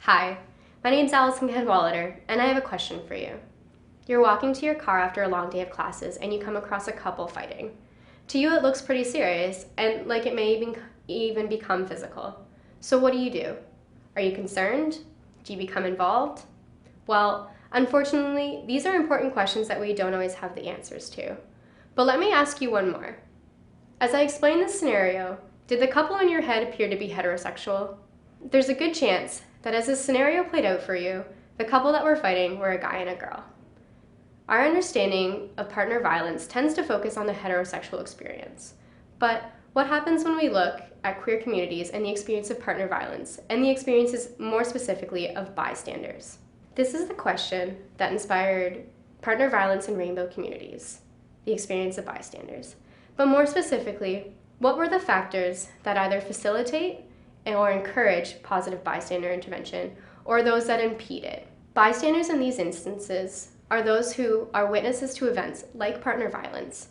Hi, my name's Allison Cadwallader, and I have a question for you. You're walking to your car after a long day of classes, and you come across a couple fighting. To you, it looks pretty serious, and like it may even become physical. So what do? Are you concerned? Do you become involved? Well, unfortunately, these are important questions that we don't always have the answers to. But let me ask you one more. As I explain this scenario, did the couple in your head appear to be heterosexual? There's a good chance that as this scenario played out for you, the couple that were fighting were a guy and a girl. Our understanding of partner violence tends to focus on the heterosexual experience. But what happens when we look at queer communities and the experience of partner violence, and the experiences more specifically of bystanders? This is the question that inspired partner violence in rainbow communities, the experience of bystanders. But more specifically, what were the factors that either facilitate or encourage positive bystander intervention, or those that impede it? Bystanders in these instances are those who are witnesses to events like partner violence,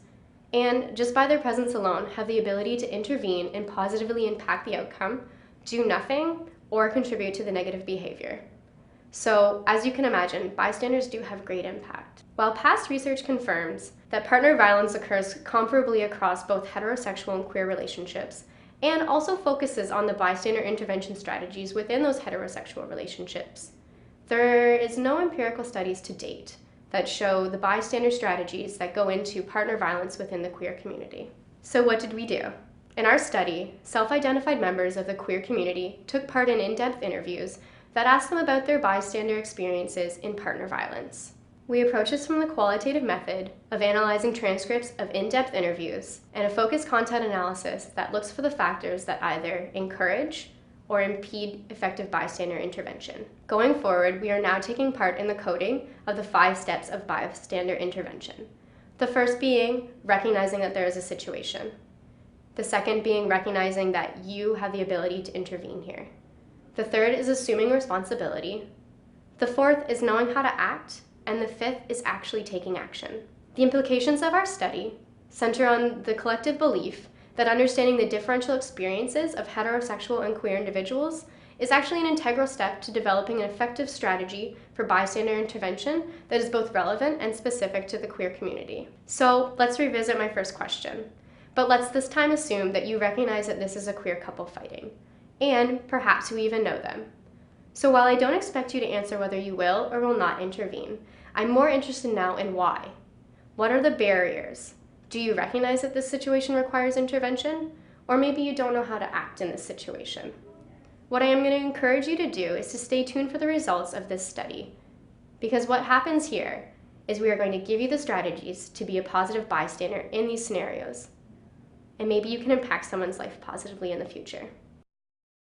and just by their presence alone have the ability to intervene and positively impact the outcome, do nothing, or contribute to the negative behavior. So, as you can imagine, bystanders do have great impact. While past research confirms that partner violence occurs comparably across both heterosexual and queer relationships, and also focuses on the bystander intervention strategies within those heterosexual relationships, there is no empirical studies to date that show the bystander strategies that go into partner violence within the queer community. So what did we do? In our study, self-identified members of the queer community took part in in-depth interviews that asked them about their bystander experiences in partner violence. We approach this from the qualitative method of analyzing transcripts of in-depth interviews and a focused content analysis that looks for the factors that either encourage or impede effective bystander intervention. Going forward, we are now taking part in the coding of the 5 steps of bystander intervention. The first being recognizing that there is a situation. The second being recognizing that you have the ability to intervene here. The third is assuming responsibility. The fourth is knowing how to act. And the fifth is actually taking action. The implications of our study center on the collective belief that understanding the differential experiences of heterosexual and queer individuals is actually an integral step to developing an effective strategy for bystander intervention that is both relevant and specific to the queer community. So let's revisit my first question, but let's this time assume that you recognize that this is a queer couple fighting, and perhaps you even know them. So while I don't expect you to answer whether you will or will not intervene, I'm more interested now in why. What are the barriers? Do you recognize that this situation requires intervention? Or maybe you don't know how to act in this situation. What I am going to encourage you to do is to stay tuned for the results of this study. Because what happens here is we are going to give you the strategies to be a positive bystander in these scenarios. And maybe you can impact someone's life positively in the future.